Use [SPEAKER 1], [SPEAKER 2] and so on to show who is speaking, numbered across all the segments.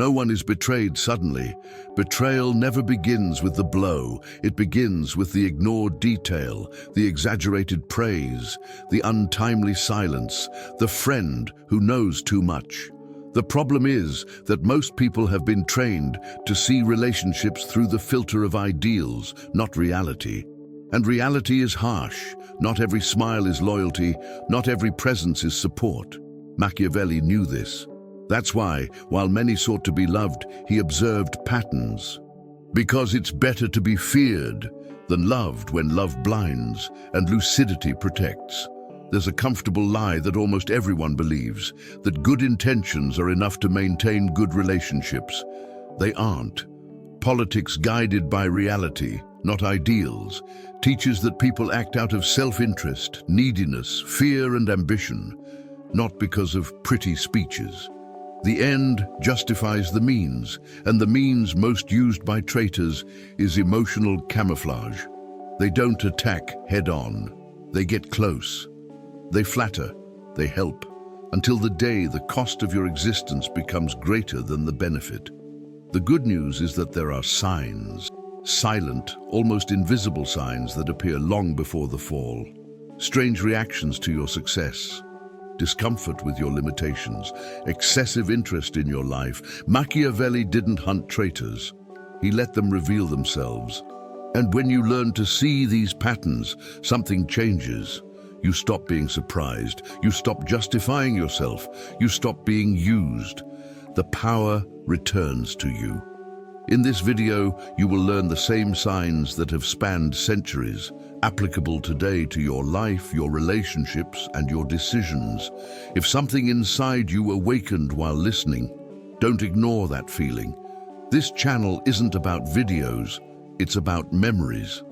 [SPEAKER 1] No one is betrayed suddenly. Betrayal never begins with the blow. It begins with the ignored detail, the exaggerated praise, the untimely silence, the friend who knows too much. The problem is that most people have been trained to see relationships through the filter of ideals, not reality. And reality is harsh. Not every smile is loyalty, not every presence is support. Machiavelli knew this. That's why, while many sought to be loved, he observed patterns. Because it's better to be feared than loved when love blinds and lucidity protects. There's a comfortable lie that almost everyone believes, that good intentions are enough to maintain good relationships. They aren't. Politics guided by reality, not ideals, teaches that people act out of self-interest, neediness, fear and ambition, not because of pretty speeches. The end justifies the means, and the means most used by traitors is emotional camouflage. They don't attack head-on. They get close. They flatter. They help, until the day the cost of your existence becomes greater than the benefit. The good news is that there are signs, silent, almost invisible signs that appear long before the fall. Strange reactions to your success, discomfort with your limitations, excessive interest in your life. Machiavelli didn't hunt traitors. He let them reveal themselves. And when you learn to see these patterns, something changes. You stop being surprised. You stop justifying yourself. You stop being used. The power returns to you. In this video, you will learn the same signs that have spanned centuries, applicable today to your life, your relationships, and your decisions. If something inside you awakened while listening, don't ignore that feeling. This channel isn't about videos, it's about memories.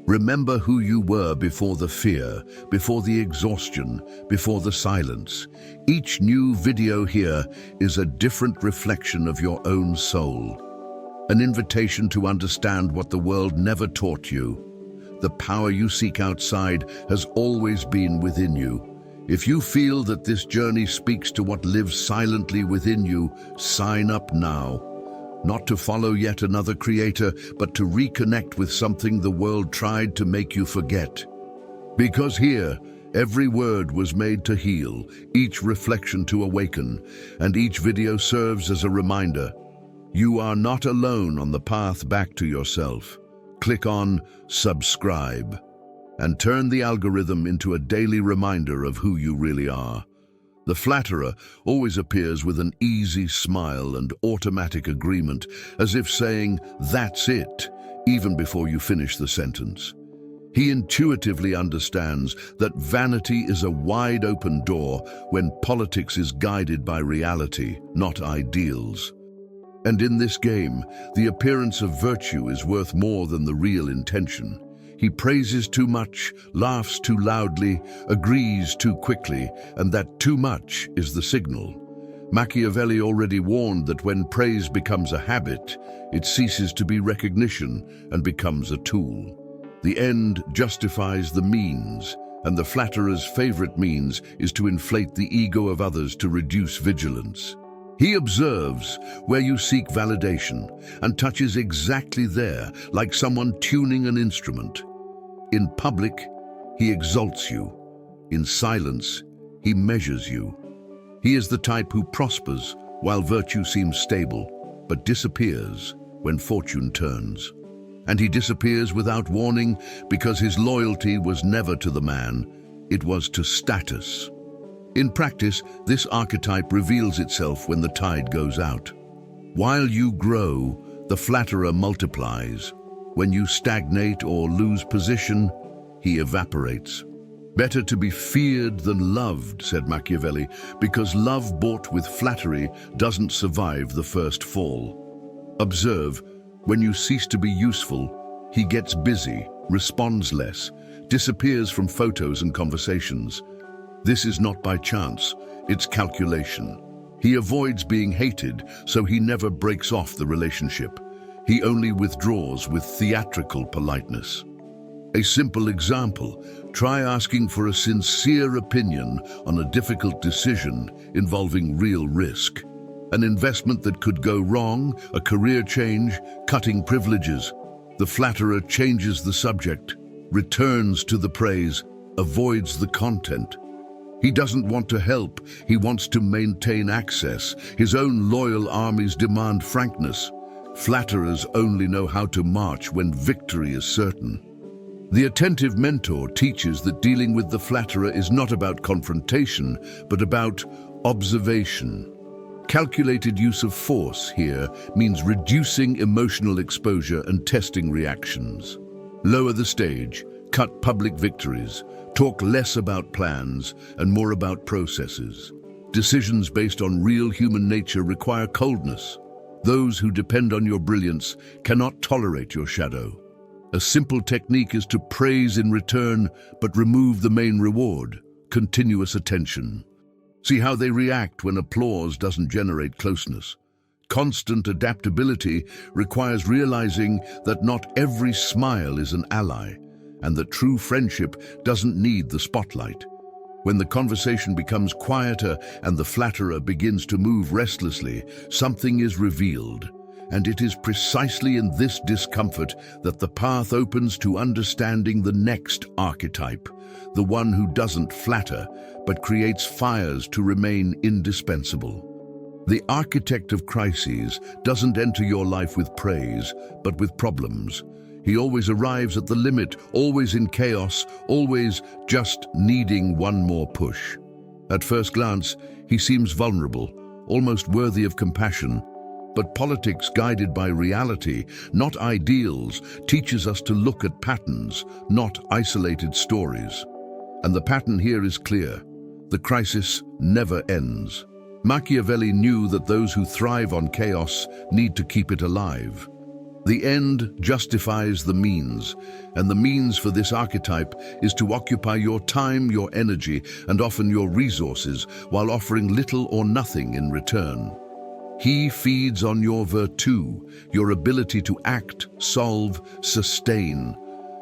[SPEAKER 1] Remember who you were before the fear, before the exhaustion, before the silence. Each new video here is a different reflection of your own soul. An invitation to understand what the world never taught you. The power you seek outside has always been within you. If you feel that this journey speaks to what lives silently within you, sign up now. Not to follow yet another creator, but to reconnect with something the world tried to make you forget. Because here, every word was made to heal, each reflection to awaken, and each video serves as a reminder. You are not alone on the path back to yourself. Click on subscribe and turn the algorithm into a daily reminder of who you really are. The flatterer always appears with an easy smile and automatic agreement, as if saying, "That's it," even before you finish the sentence. He intuitively understands that vanity is a wide-open door when politics is guided by reality, not ideals. And in this game, the appearance of virtue is worth more than the real intention. He praises too much, laughs too loudly, agrees too quickly, and that too much is the signal. Machiavelli already warned that when praise becomes a habit, it ceases to be recognition and becomes a tool. The end justifies the means, and the flatterer's favorite means is to inflate the ego of others to reduce vigilance. He observes where you seek validation and touches exactly there, like someone tuning an instrument. In public, he exalts you. In silence, he measures you. He is the type who prospers while virtue seems stable, but disappears when fortune turns. And he disappears without warning because his loyalty was never to the man, it was to status. In practice, this archetype reveals itself when the tide goes out. While you grow, the flatterer multiplies. When you stagnate or lose position, he evaporates. Better to be feared than loved, said Machiavelli, because love bought with flattery doesn't survive the first fall. Observe, when you cease to be useful, he gets busy, responds less, disappears from photos and conversations. This is not by chance, it's calculation. He avoids being hated, so he never breaks off the relationship. He only withdraws with theatrical politeness. A simple example, try asking for a sincere opinion on a difficult decision involving real risk. An investment that could go wrong, a career change, cutting privileges. The flatterer changes the subject, returns to the praise, avoids the content. He doesn't want to help, he wants to maintain access. His own loyal armies demand frankness. Flatterers only know how to march when victory is certain. The attentive mentor teaches that dealing with the flatterer is not about confrontation, but about observation. Calculated use of force here means reducing emotional exposure and testing reactions. Lower the stage, cut public victories, talk less about plans and more about processes. Decisions based on real human nature require coldness. Those who depend on your brilliance cannot tolerate your shadow. A simple technique is to praise in return, but remove the main reward, continuous attention. See how they react when applause doesn't generate closeness. Constant adaptability requires realizing that not every smile is an ally, and that true friendship doesn't need the spotlight. When the conversation becomes quieter and the flatterer begins to move restlessly, something is revealed. And it is precisely in this discomfort that the path opens to understanding the next archetype, the one who doesn't flatter, but creates fires to remain indispensable. The architect of crises doesn't enter your life with praise, but with problems. He always arrives at the limit, always in chaos, always just needing one more push. At first glance, he seems vulnerable, almost worthy of compassion. But politics guided by reality, not ideals, teaches us to look at patterns, not isolated stories. And the pattern here is clear. The crisis never ends. Machiavelli knew that those who thrive on chaos need to keep it alive. The end justifies the means, and the means for this archetype is to occupy your time, your energy, and often your resources, while offering little or nothing in return. He feeds on your virtue, your ability to act, solve, sustain.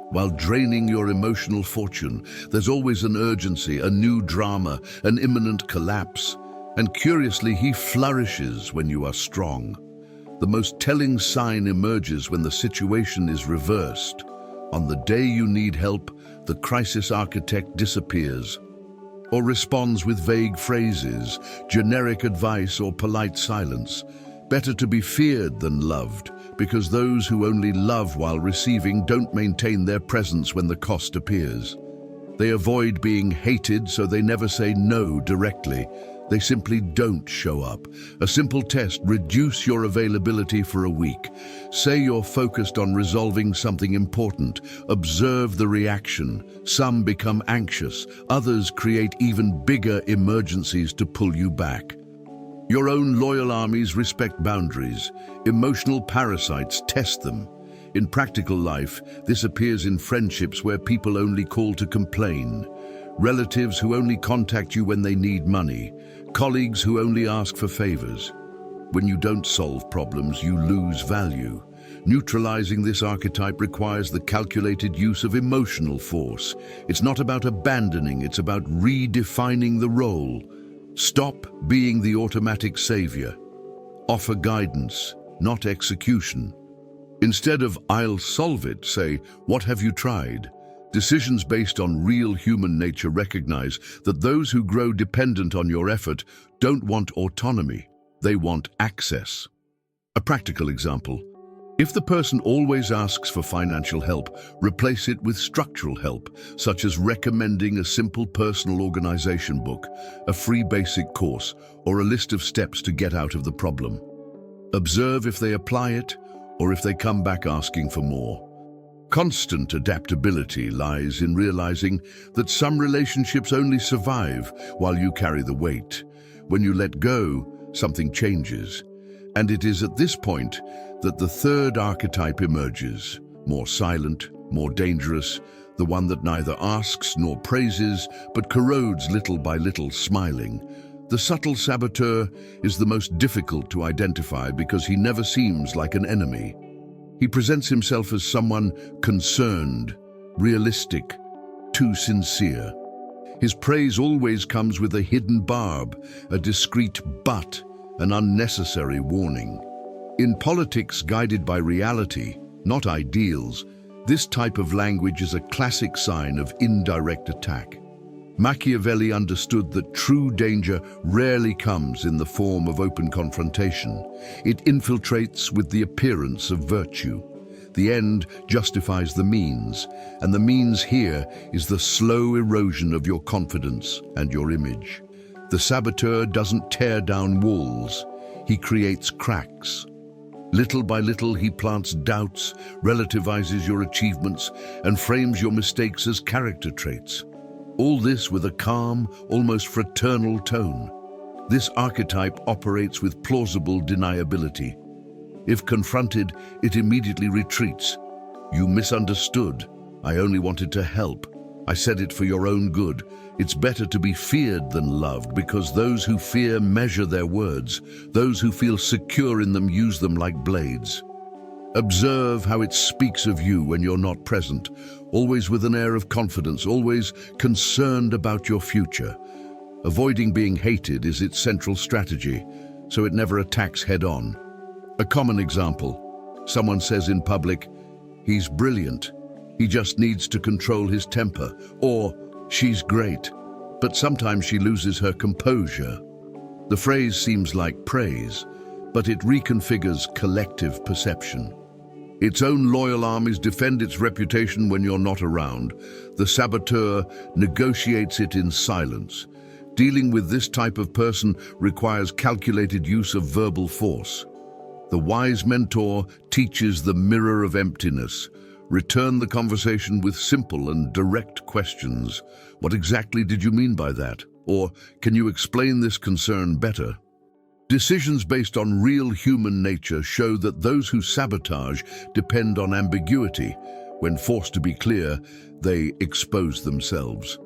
[SPEAKER 1] While draining your emotional fortune, there's always an urgency, a new drama, an imminent collapse. And curiously, he flourishes when you are strong. The most telling sign emerges when the situation is reversed. On the day you need help, the crisis architect disappears, or responds with vague phrases, generic advice, or polite silence. Better to be feared than loved, because those who only love while receiving don't maintain their presence when the cost appears. They avoid being hated, so they never say no directly. They simply don't show up. A simple test: reduce your availability for a week. Say you're focused on resolving something important. Observe the reaction. Some become anxious. Others create even bigger emergencies to pull you back. Your own loyal armies respect boundaries. Emotional parasites test them. In practical life, this appears in friendships where people only call to complain. Relatives who only contact you when they need money. Colleagues who only ask for favors. When you don't solve problems, you lose value. Neutralizing this archetype requires the calculated use of emotional force. It's not about abandoning, it's about redefining the role. Stop being the automatic savior. Offer guidance, not execution. Instead of "I'll solve it," say, "What have you tried?" Decisions based on real human nature recognize that those who grow dependent on your effort don't want autonomy, they want access. A practical example: if the person always asks for financial help, replace it with structural help, such as recommending a simple personal organization book, a free basic course, or a list of steps to get out of the problem. Observe if they apply it, or if they come back asking for more. Constant adaptability lies in realizing that some relationships only survive while you carry the weight. When you let go, something changes. And it is at this point that the third archetype emerges, more silent, more dangerous, the one that neither asks nor praises, but corrodes little by little, smiling. The subtle saboteur is the most difficult to identify because he never seems like an enemy. He presents himself as someone concerned, realistic, too sincere. His praise always comes with a hidden barb, a discreet but, an unnecessary warning. In politics guided by reality, not ideals, this type of language is a classic sign of indirect attack. Machiavelli understood that true danger rarely comes in the form of open confrontation. It infiltrates with the appearance of virtue. The end justifies the means, and the means here is the slow erosion of your confidence and your image. The saboteur doesn't tear down walls, he creates cracks. Little by little, he plants doubts, relativizes your achievements, and frames your mistakes as character traits. All this with a calm, almost fraternal tone. This archetype operates with plausible deniability. If confronted, it immediately retreats. You misunderstood. I only wanted to help. I said it for your own good. It's better to be feared than loved, because those who fear measure their words. Those who feel secure in them use them like blades. Observe how it speaks of you when you're not present, always with an air of confidence, always concerned about your future. Avoiding being hated is its central strategy, so it never attacks head-on. A common example, someone says in public, "He's brilliant, he just needs to control his temper," or "She's great, but sometimes she loses her composure." The phrase seems like praise, but it reconfigures collective perception. Its own loyal armies defend its reputation when you're not around. The saboteur negotiates it in silence. Dealing with this type of person requires calculated use of verbal force. The wise mentor teaches the mirror of emptiness. Return the conversation with simple and direct questions. What exactly did you mean by that? Or can you explain this concern better? Decisions based on real human nature show that those who sabotage depend on ambiguity. When forced to be clear, they expose themselves.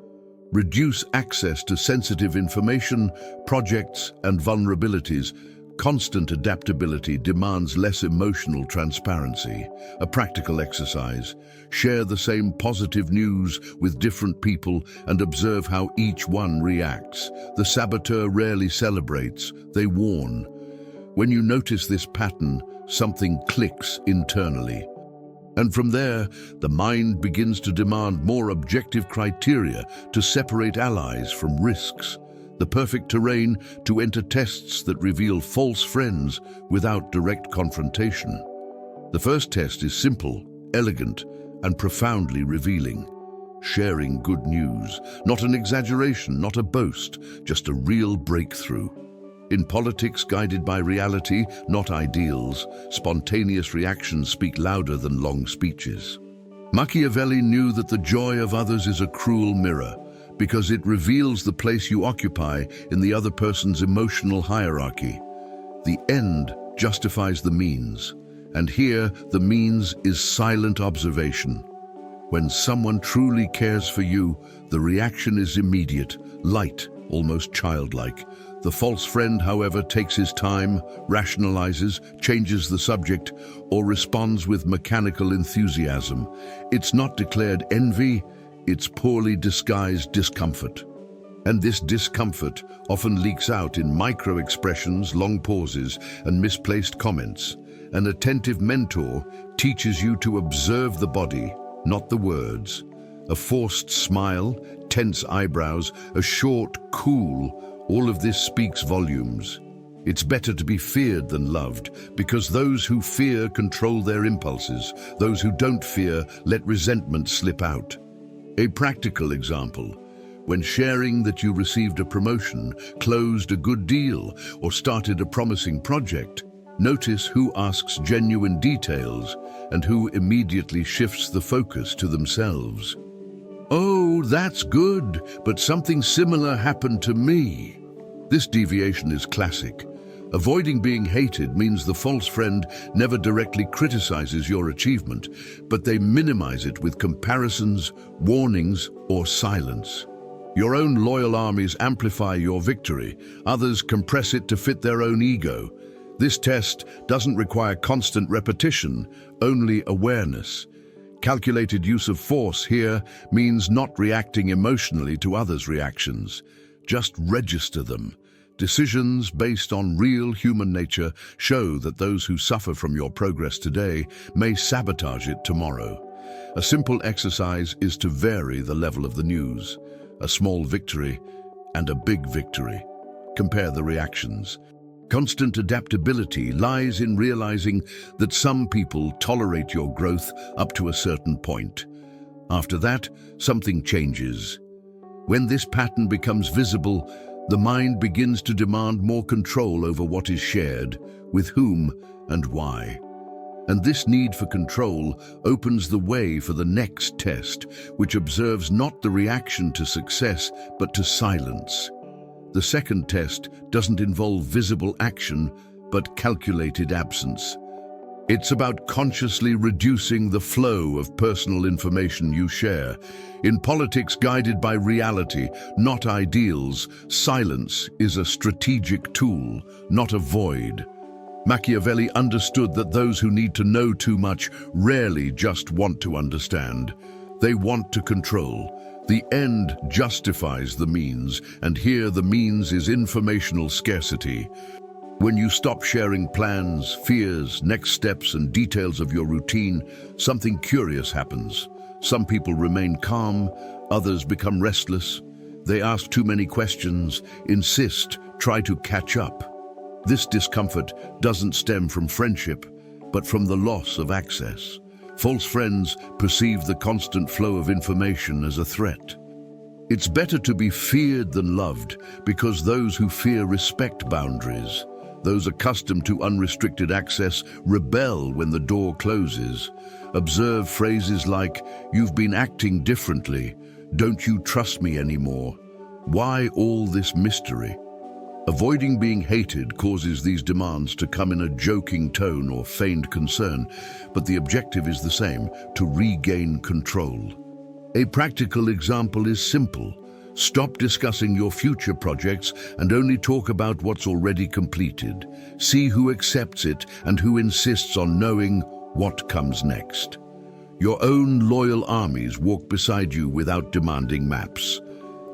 [SPEAKER 1] Reduce access to sensitive information, projects, and vulnerabilities. Constant adaptability demands less emotional transparency. A practical exercise. Share the same positive news with different people and observe how each one reacts. The saboteur rarely celebrates, they warn. When you notice this pattern, something clicks internally. And from there, the mind begins to demand more objective criteria to separate allies from risks. The perfect terrain to enter tests that reveal false friends without direct confrontation. The first test is simple, elegant, and profoundly revealing. Sharing good news, not an exaggeration, not a boast, just a real breakthrough. In politics guided by reality, not ideals, spontaneous reactions speak louder than long speeches. Machiavelli knew that the joy of others is a cruel mirror, because it reveals the place you occupy in the other person's emotional hierarchy. The end justifies the means, and here the means is silent observation. When someone truly cares for you, the reaction is immediate, light, almost childlike. The false friend, however, takes his time, rationalizes, changes the subject, or responds with mechanical enthusiasm. It's not declared envy, it's poorly disguised discomfort. And this discomfort often leaks out in micro-expressions, long pauses, and misplaced comments. An attentive mentor teaches you to observe the body, not the words. A forced smile, tense eyebrows, a short, cool, all of this speaks volumes. It's better to be feared than loved, because those who fear control their impulses. Those who don't fear let resentment slip out. A practical example, when sharing that you received a promotion, closed a good deal, or started a promising project, notice who asks genuine details and who immediately shifts the focus to themselves. "Oh, that's good, but something similar happened to me." This deviation is classic. Avoiding being hated means the false friend never directly criticizes your achievement, but they minimize it with comparisons, warnings, or silence. Your own loyal armies amplify your victory. Others compress it to fit their own ego. This test doesn't require constant repetition, only awareness. Calculated use of force here means not reacting emotionally to others' reactions. Just register them. Decisions based on real human nature show that those who suffer from your progress today may sabotage it tomorrow. A simple exercise is to vary the level of the news. A small victory and a big victory. Compare the reactions. Constant adaptability lies in realizing that some people tolerate your growth up to a certain point. After that, something changes. When this pattern becomes visible, the mind begins to demand more control over what is shared, with whom and why. And this need for control opens the way for the next test, which observes not the reaction to success, but to silence. The second test doesn't involve visible action, but calculated absence. It's about consciously reducing the flow of personal information you share. In politics guided by reality, not ideals, silence is a strategic tool, not a void. Machiavelli understood that those who need to know too much rarely just want to understand. They want to control. The end justifies the means, and here the means is informational scarcity. When you stop sharing plans, fears, next steps, and details of your routine, something curious happens. Some people remain calm, others become restless. They ask too many questions, insist, try to catch up. This discomfort doesn't stem from friendship, but from the loss of access. False friends perceive the constant flow of information as a threat. It's better to be feared than loved, because those who fear respect boundaries. Those accustomed to unrestricted access rebel when the door closes. Observe phrases like, "You've been acting differently. Don't you trust me anymore?" Why all this mystery? Avoiding being hated causes these demands to come in a joking tone or feigned concern, but the objective is the same, to regain control. A practical example is simple. Stop discussing your future projects and only talk about what's already completed. See who accepts it and who insists on knowing what comes next. Your own loyal armies walk beside you without demanding maps.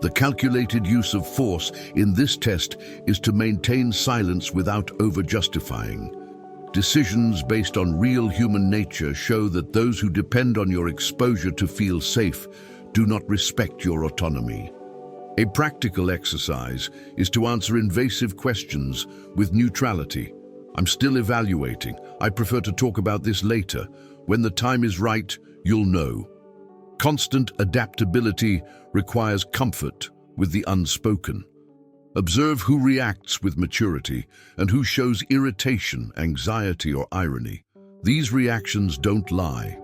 [SPEAKER 1] The calculated use of force in this test is to maintain silence without over-justifying. Decisions based on real human nature show that those who depend on your exposure to feel safe do not respect your autonomy. A practical exercise is to answer invasive questions with neutrality. "I'm still evaluating. I prefer to talk about this later. When the time is right, you'll know." Constant adaptability requires comfort with the unspoken. Observe who reacts with maturity and who shows irritation, anxiety, or irony. These reactions don't lie.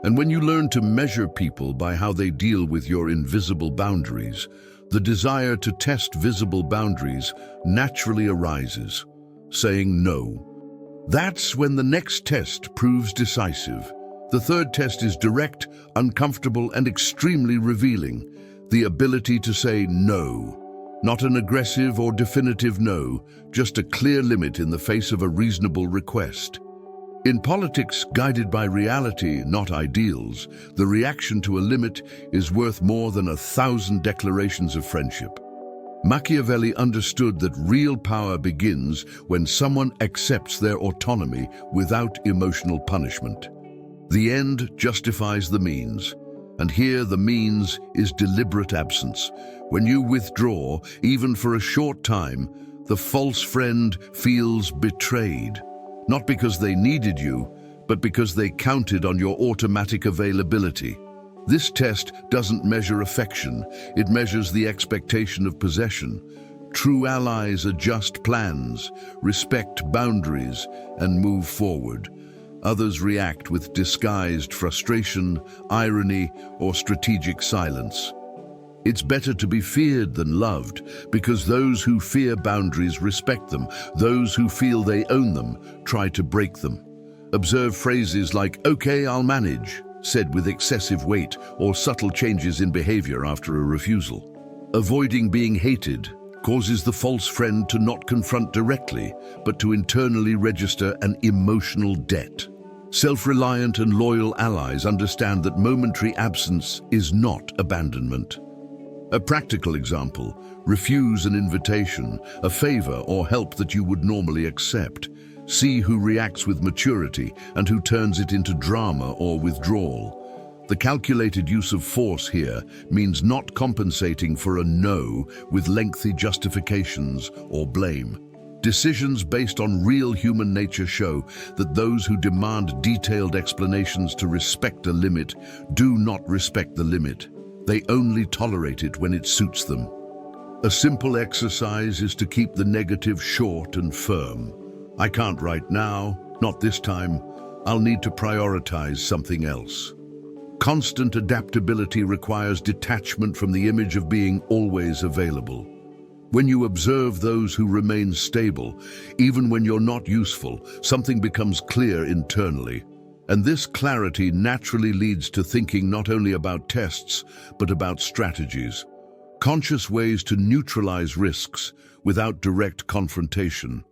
[SPEAKER 1] And when you learn to measure people by how they deal with your invisible boundaries, the desire to test visible boundaries naturally arises, saying no. That's when the next test proves decisive. The third test is direct, uncomfortable, and extremely revealing. The ability to say no. Not an aggressive or definitive no, just a clear limit in the face of a reasonable request. In politics guided by reality, not ideals, the reaction to a limit is worth more than 1,000 declarations of friendship. Machiavelli understood that real power begins when someone accepts their autonomy without emotional punishment. The end justifies the means, and here the means is deliberate absence. When you withdraw, even for a short time, the false friend feels betrayed, not because they needed you, but because they counted on your automatic availability. This test doesn't measure affection, it measures the expectation of possession. True allies adjust plans, respect boundaries, and move forward. Others react with disguised frustration, irony, or strategic silence. It's better to be feared than loved, because those who fear boundaries respect them. Those who feel they own them try to break them. Observe phrases like, "Okay, I'll manage," said with excessive weight, or subtle changes in behavior after a refusal. Avoiding being hated causes the false friend to not confront directly, but to internally register an emotional debt. Self-reliant and loyal allies understand that momentary absence is not abandonment. A practical example: refuse an invitation, a favor or help that you would normally accept. See who reacts with maturity and who turns it into drama or withdrawal. The calculated use of force here means not compensating for a no with lengthy justifications or blame. Decisions based on real human nature show that those who demand detailed explanations to respect a limit do not respect the limit. They only tolerate it when it suits them. A simple exercise is to keep the negative short and firm. I can't right now, not this time. I'll need to prioritize something else. Constant adaptability requires detachment from the image of being always available. When you observe those who remain stable, even when you're not useful, something becomes clear internally. And this clarity naturally leads to thinking not only about tests, but about strategies. Conscious ways to neutralize risks without direct confrontation.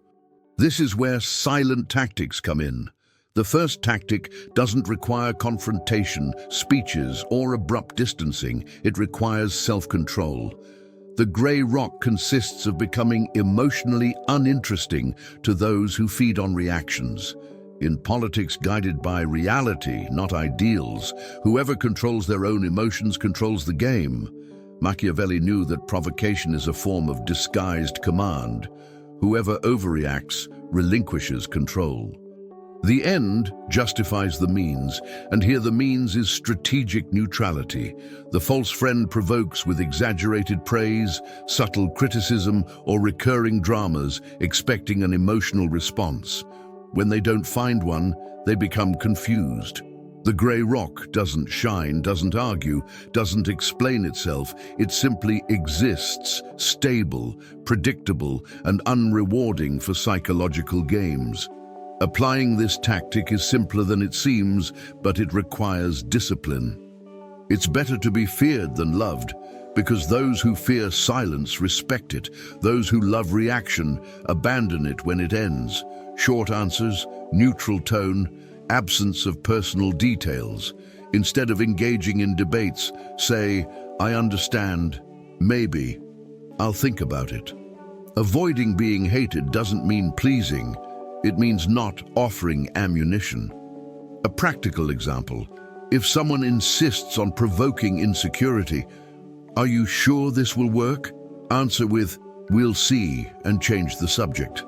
[SPEAKER 1] This is where silent tactics come in. The first tactic doesn't require confrontation, speeches, or abrupt distancing. It requires self-control. The grey rock consists of becoming emotionally uninteresting to those who feed on reactions. In politics guided by reality, not ideals, whoever controls their own emotions controls the game. Machiavelli knew that provocation is a form of disguised command. Whoever overreacts relinquishes control. The end justifies the means, and here the means is strategic neutrality. The false friend provokes with exaggerated praise, subtle criticism, or recurring dramas, expecting an emotional response. When they don't find one, they become confused. The grey rock doesn't shine, doesn't argue, doesn't explain itself. It simply exists, stable, predictable, and unrewarding for psychological games. Applying this tactic is simpler than it seems, but it requires discipline. It's better to be feared than loved, because those who fear silence respect it. Those who love reaction abandon it when it ends. Short answers, neutral tone, absence of personal details. Instead of engaging in debates, say, "I understand, maybe, I'll think about it." Avoiding being hated doesn't mean pleasing. It means not offering ammunition. A practical example: if someone insists on provoking insecurity, "Are you sure this will work?" Answer with, "We'll see," and change the subject.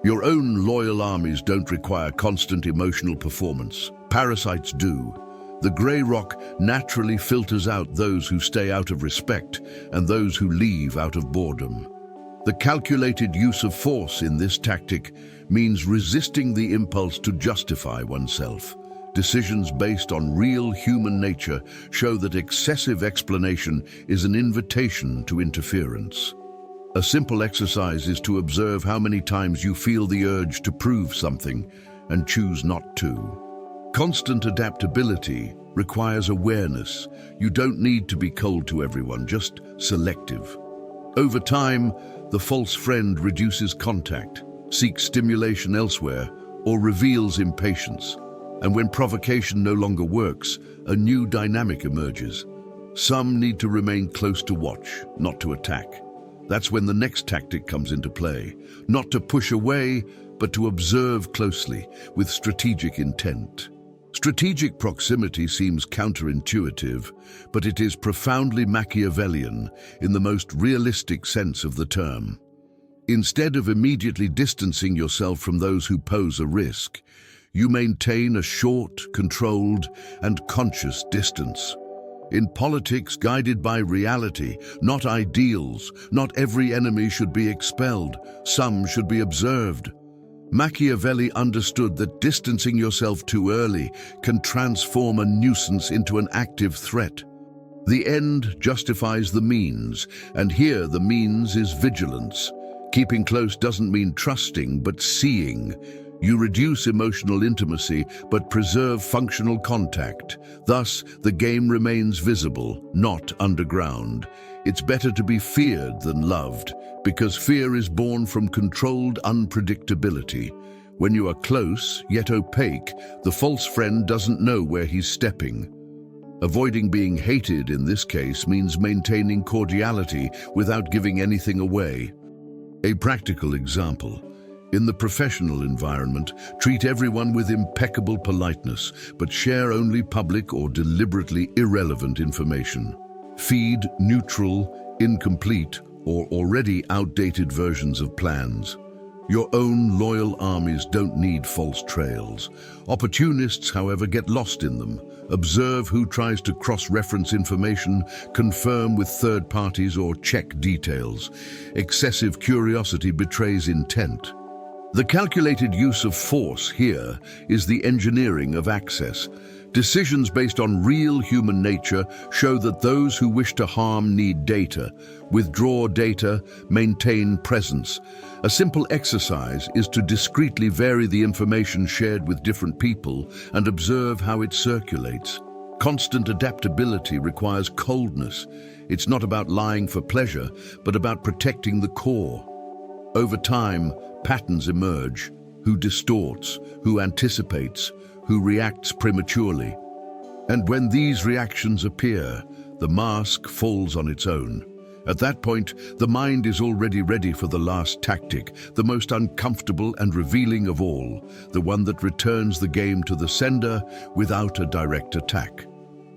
[SPEAKER 1] Your own loyal armies don't require constant emotional performance. Parasites do. The grey rock naturally filters out those who stay out of respect and those who leave out of boredom. The calculated use of force in this tactic means resisting the impulse to justify oneself. Decisions based on real human nature show that excessive explanation is an invitation to interference. A simple exercise is to observe how many times you feel the urge to prove something and choose not to. Constant adaptability requires awareness. You don't need to be cold to everyone, just selective. Over time, the false friend reduces contact, seeks stimulation elsewhere, or reveals impatience. And when provocation no longer works, a new dynamic emerges. Some need to remain close to watch, not to attack. That's when the next tactic comes into play. Not to push away, but to observe closely, with strategic intent. Strategic proximity seems counterintuitive, but it is profoundly Machiavellian in the most realistic sense of the term. Instead of immediately distancing yourself from those who pose a risk, you maintain a short, controlled, and conscious distance. In politics guided by reality, not ideals, not every enemy should be expelled, some should be observed. Machiavelli understood that distancing yourself too early can transform a nuisance into an active threat. The end justifies the means, and here the means is vigilance. Keeping close doesn't mean trusting, but seeing. You reduce emotional intimacy, but preserve functional contact. Thus, the game remains visible, not underground. It's better to be feared than loved, because fear is born from controlled unpredictability. When you are close, yet opaque, the false friend doesn't know where he's stepping. Avoiding being hated in this case means maintaining cordiality without giving anything away. A practical example. In the professional environment, treat everyone with impeccable politeness, but share only public or deliberately irrelevant information. Feed neutral, incomplete, or already outdated versions of plans. Your own loyal armies don't need false trails. Opportunists, however, get lost in them. Observe who tries to cross-reference information, confirm with third parties, or check details. Excessive curiosity betrays intent. The calculated use of force here is the engineering of access. Decisions based on real human nature show that those who wish to harm need data. Withdraw data, maintain presence. A simple exercise is to discreetly vary the information shared with different people and observe how it circulates. Constant adaptability requires coldness. It's not about lying for pleasure, but about protecting the core. Over time, patterns emerge. Who distorts, who anticipates, who reacts prematurely. And when these reactions appear, the mask falls on its own. At that point, the mind is already ready for the last tactic, the most uncomfortable and revealing of all, the one that returns the game to the sender without a direct attack.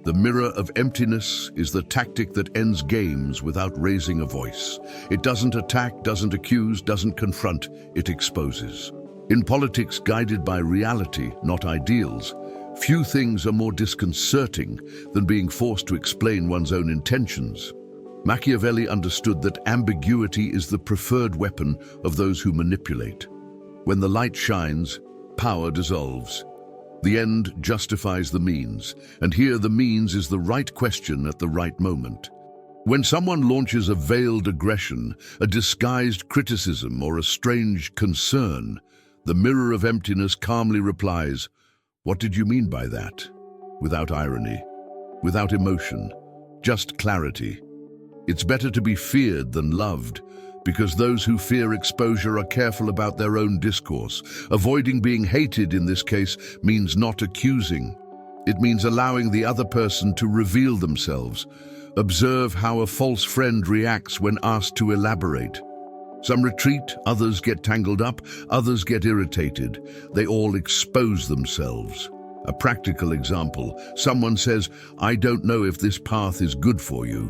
[SPEAKER 1] The mirror of emptiness is the tactic that ends games without raising a voice. It doesn't attack, doesn't accuse, doesn't confront, it exposes. In politics guided by reality, not ideals, few things are more disconcerting than being forced to explain one's own intentions. Machiavelli understood that ambiguity is the preferred weapon of those who manipulate. When the light shines, power dissolves. The end justifies the means, and here the means is the right question at the right moment. When someone launches a veiled aggression, a disguised criticism, or a strange concern, the mirror of emptiness calmly replies, "What did you mean by that?" Without irony, without emotion, just clarity. It's better to be feared than loved, because those who fear exposure are careful about their own discourse. Avoiding being hated in this case means not accusing. It means allowing the other person to reveal themselves. Observe how a false friend reacts when asked to elaborate. Some retreat, others get tangled up, others get irritated. They all expose themselves. A practical example, someone says, "I don't know if this path is good for you."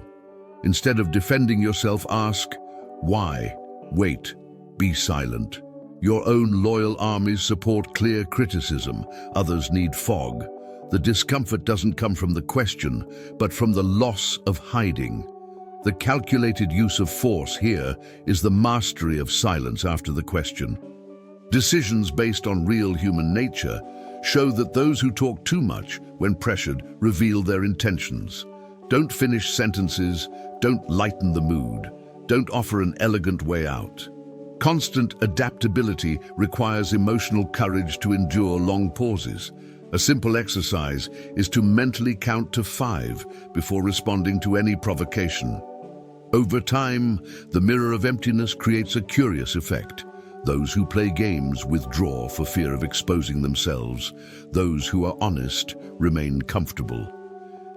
[SPEAKER 1] Instead of defending yourself, ask, "Why?" Wait. Be silent. Your own loyal armies support clear criticism. Others need fog. The discomfort doesn't come from the question, but from the loss of hiding. The calculated use of force here is the mastery of silence after the question. Decisions based on real human nature show that those who talk too much, when pressured, reveal their intentions. Don't finish sentences, don't lighten the mood, don't offer an elegant way out. Constant adaptability requires emotional courage to endure long pauses. A simple exercise is to mentally count to 5 before responding to any provocation. Over time, the mirror of emptiness creates a curious effect. Those who play games withdraw for fear of exposing themselves. Those who are honest remain comfortable.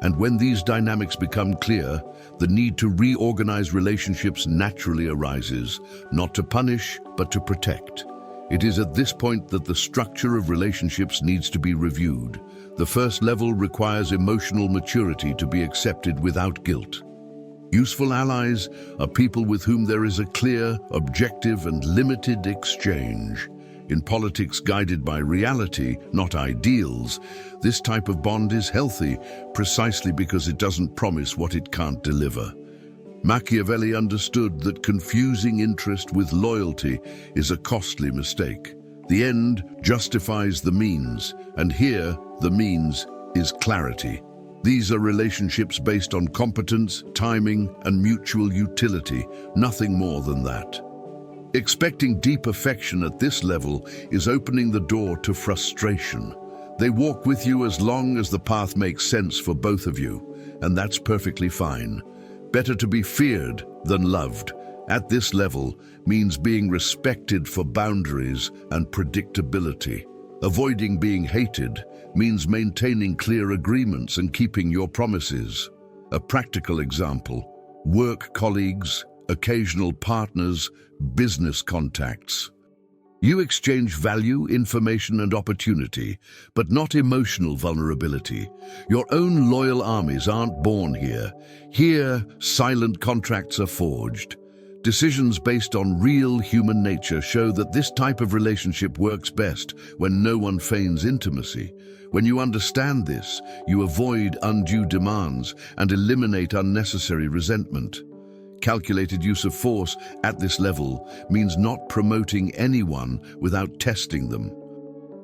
[SPEAKER 1] And when these dynamics become clear, the need to reorganize relationships naturally arises, not to punish, but to protect. It is at this point that the structure of relationships needs to be reviewed. The first level requires emotional maturity to be accepted without guilt. Useful allies are people with whom there is a clear, objective, and limited exchange. In politics guided by reality, not ideals, this type of bond is healthy precisely because it doesn't promise what it can't deliver. Machiavelli understood that confusing interest with loyalty is a costly mistake. The end justifies the means, and here the means is clarity. These are relationships based on competence, timing, and mutual utility, nothing more than that. Expecting deep affection at this level is opening the door to frustration. They walk with you as long as the path makes sense for both of you, and that's perfectly fine. Better to be feared than loved at this level means being respected for boundaries and predictability. Avoiding being hated means maintaining clear agreements and keeping your promises. A practical example: work colleagues, occasional partners, business contacts. You exchange value, information, and opportunity, but not emotional vulnerability. Your own loyal armies aren't born here. Here, silent contracts are forged. Decisions based on real human nature show that this type of relationship works best when no one feigns intimacy. When you understand this, you avoid undue demands and eliminate unnecessary resentment. Calculated use of force at this level means not promoting anyone without testing them.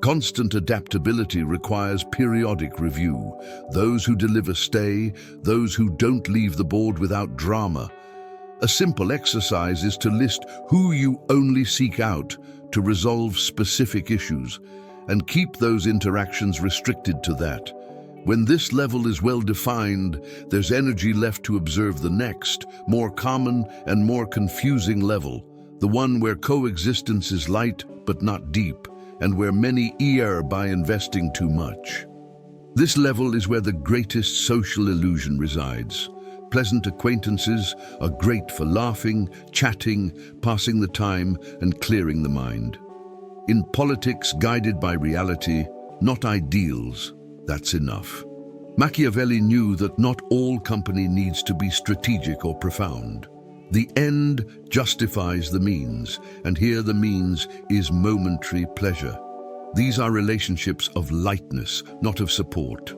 [SPEAKER 1] Constant adaptability requires periodic review. Those who deliver stay, those who don't leave the board without drama. A simple exercise is to list who you only seek out to resolve specific issues, and keep those interactions restricted to that. When this level is well defined, there's energy left to observe the next, more common and more confusing level, the one where coexistence is light but not deep, and where many err by investing too much. This level is where the greatest social illusion resides. Pleasant acquaintances are great for laughing, chatting, passing the time, and clearing the mind. In politics guided by reality, not ideals, that's enough. Machiavelli knew that not all company needs to be strategic or profound. The end justifies the means, and here the means is momentary pleasure. These are relationships of lightness, not of support.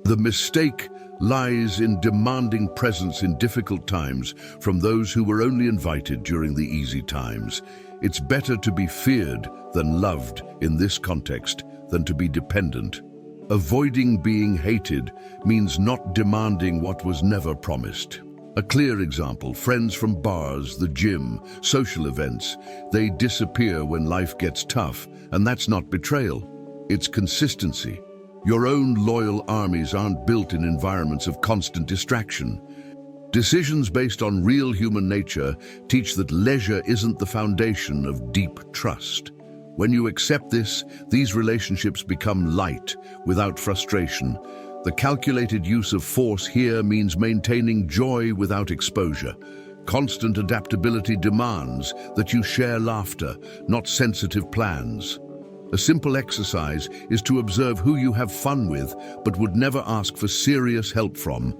[SPEAKER 1] The mistake lies in demanding presence in difficult times from those who were only invited during the easy times. It's better to be feared than loved in this context than to be dependent. Avoiding being hated means not demanding what was never promised. A clear example: friends from bars, the gym, social events. They disappear when life gets tough, and that's not betrayal. It's consistency. Your own loyal armies aren't built in environments of constant distraction. Decisions based on real human nature teach that leisure isn't the foundation of deep trust. When you accept this, these relationships become light, without frustration. The calculated use of force here means maintaining joy without exposure. Constant adaptability demands that you share laughter, not sensitive plans. A simple exercise is to observe who you have fun with but would never ask for serious help from,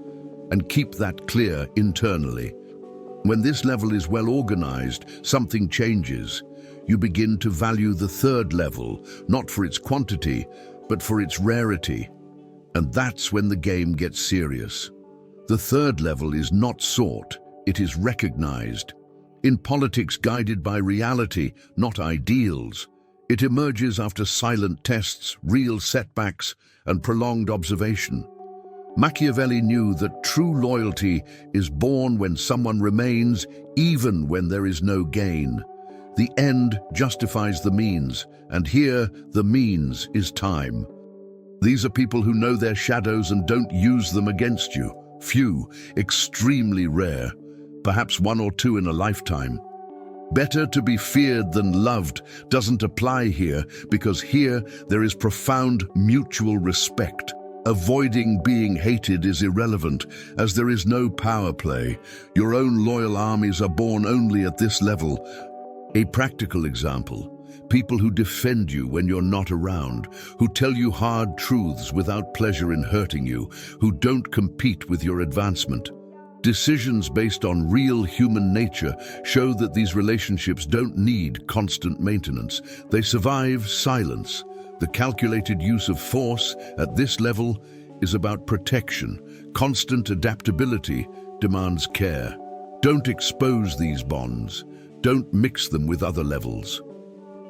[SPEAKER 1] and keep that clear internally. When this level is well organized, something changes. You begin to value the third level, not for its quantity, but for its rarity. And that's when the game gets serious. The third level is not sought, it is recognized. In politics guided by reality, not ideals, it emerges after silent tests, real setbacks, and prolonged observation. Machiavelli knew that true loyalty is born when someone remains, even when there is no gain. The end justifies the means, and here the means is time. These are people who know their shadows and don't use them against you. Few, extremely rare, perhaps one or two in a lifetime. Better to be feared than loved doesn't apply here, because here there is profound mutual respect. Avoiding being hated is irrelevant, as there is no power play. Your own loyal armies are born only at this level. A practical example: people who defend you when you're not around, who tell you hard truths without pleasure in hurting you, who don't compete with your advancement. Decisions based on real human nature show that these relationships don't need constant maintenance. They survive silence. The calculated use of force at this level is about protection. Constant adaptability demands care. Don't expose these bonds. Don't mix them with other levels.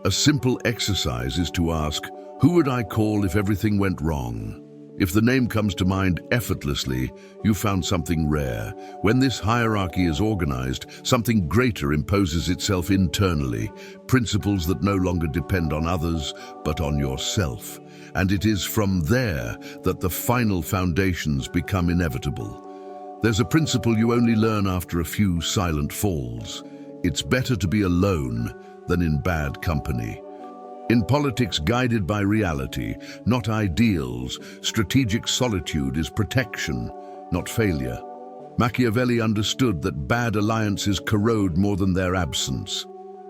[SPEAKER 1] A simple exercise is to ask, who would I call if everything went wrong? If the name comes to mind effortlessly, you found something rare. When this hierarchy is organized, something greater imposes itself internally, principles that no longer depend on others, but on yourself. And it is from there that the final foundations become inevitable. There's a principle you only learn after a few silent falls. It's better to be alone than in bad company. In politics guided by reality, not ideals, strategic solitude is protection, not failure. Machiavelli understood that bad alliances corrode more than their absence.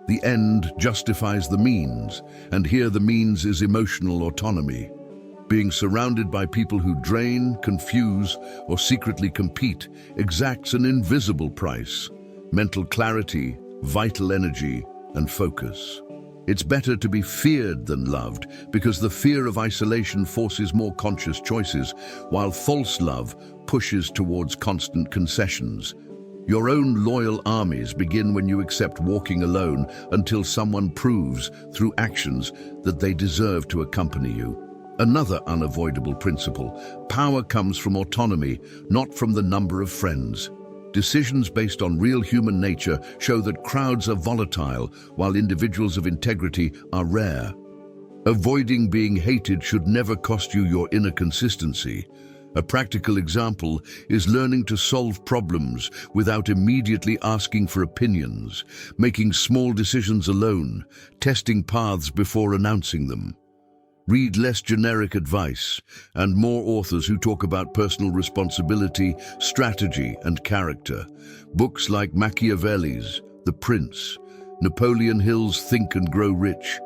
[SPEAKER 1] The end justifies the means, and here the means is emotional autonomy. Being surrounded by people who drain, confuse, or secretly compete exacts an invisible price: mental clarity, vital energy, and focus. It's better to be feared than loved, because the fear of isolation forces more conscious choices, while false love pushes towards constant concessions. Your own loyal armies begin when you accept walking alone until someone proves, through actions, that they deserve to accompany you. Another unavoidable principle: power comes from autonomy, not from the number of friends. Decisions based on real human nature show that crowds are volatile, while individuals of integrity are rare. Avoiding being hated should never cost you your inner consistency. A practical example is learning to solve problems without immediately asking for opinions, making small decisions alone, testing paths before announcing them. Read less generic advice and more authors who talk about personal responsibility, strategy, and character. Books like Machiavelli's The Prince, Napoleon Hill's Think and Grow Rich,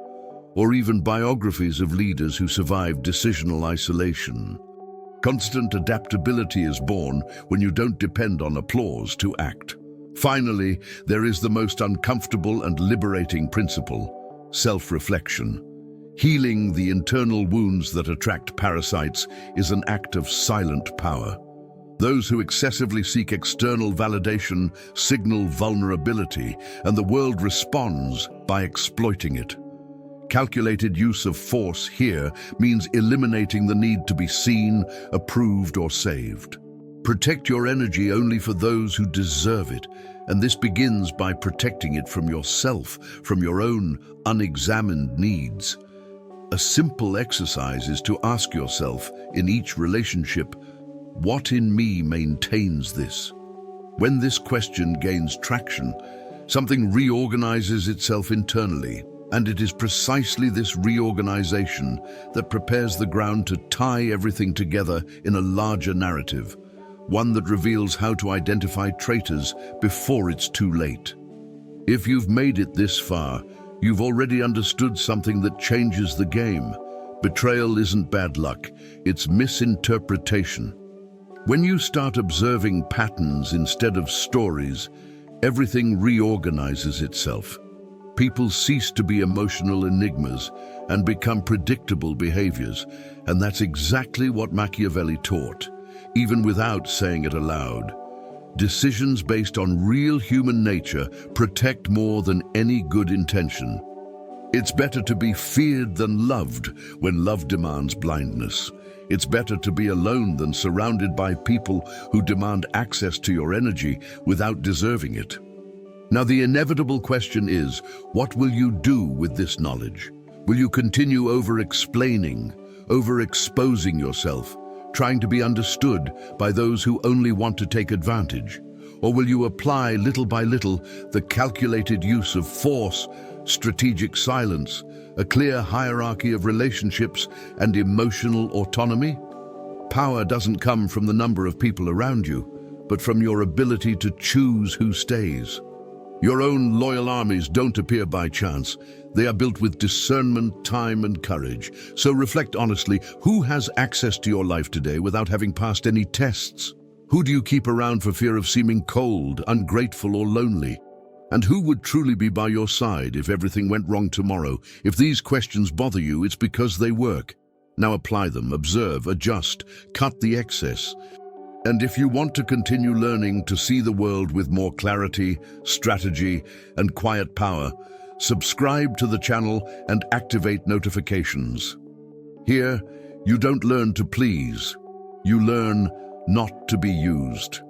[SPEAKER 1] or even biographies of leaders who survived decisional isolation. Constant adaptability is born when you don't depend on applause to act. Finally, there is the most uncomfortable and liberating principle: self-reflection. Healing the internal wounds that attract parasites is an act of silent power. Those who excessively seek external validation signal vulnerability, and the world responds by exploiting it. Calculated use of force here means eliminating the need to be seen, approved, or saved. Protect your energy only for those who deserve it, and this begins by protecting it from yourself, from your own unexamined needs. A simple exercise is to ask yourself in each relationship, what in me maintains this? When this question gains traction, something reorganizes itself internally, and it is precisely this reorganization that prepares the ground to tie everything together in a larger narrative, one that reveals how to identify traitors before it's too late. If you've made it this far, you've already understood something that changes the game. Betrayal isn't bad luck, it's misinterpretation. When you start observing patterns instead of stories, everything reorganizes itself. People cease to be emotional enigmas and become predictable behaviors, and that's exactly what Machiavelli taught, even without saying it aloud. Decisions based on real human nature protect more than any good intention. It's better to be feared than loved when love demands blindness. It's better to be alone than surrounded by people who demand access to your energy without deserving it. Now, the inevitable question is, what will you do with this knowledge? Will you continue over-explaining, over-exposing yourself, trying to be understood by those who only want to take advantage? Or will you apply little by little the calculated use of force, strategic silence, a clear hierarchy of relationships, and emotional autonomy? Power doesn't come from the number of people around you, but from your ability to choose who stays. Your own loyal armies don't appear by chance. They are built with discernment, time, and courage. So reflect honestly, who has access to your life today without having passed any tests? Who do you keep around for fear of seeming cold, ungrateful, or lonely? And who would truly be by your side if everything went wrong tomorrow? If these questions bother you, it's because they work. Now apply them, observe, adjust, cut the excess. And if you want to continue learning to see the world with more clarity, strategy, and quiet power, subscribe to the channel and activate notifications. Here, you don't learn to please. You learn not to be used.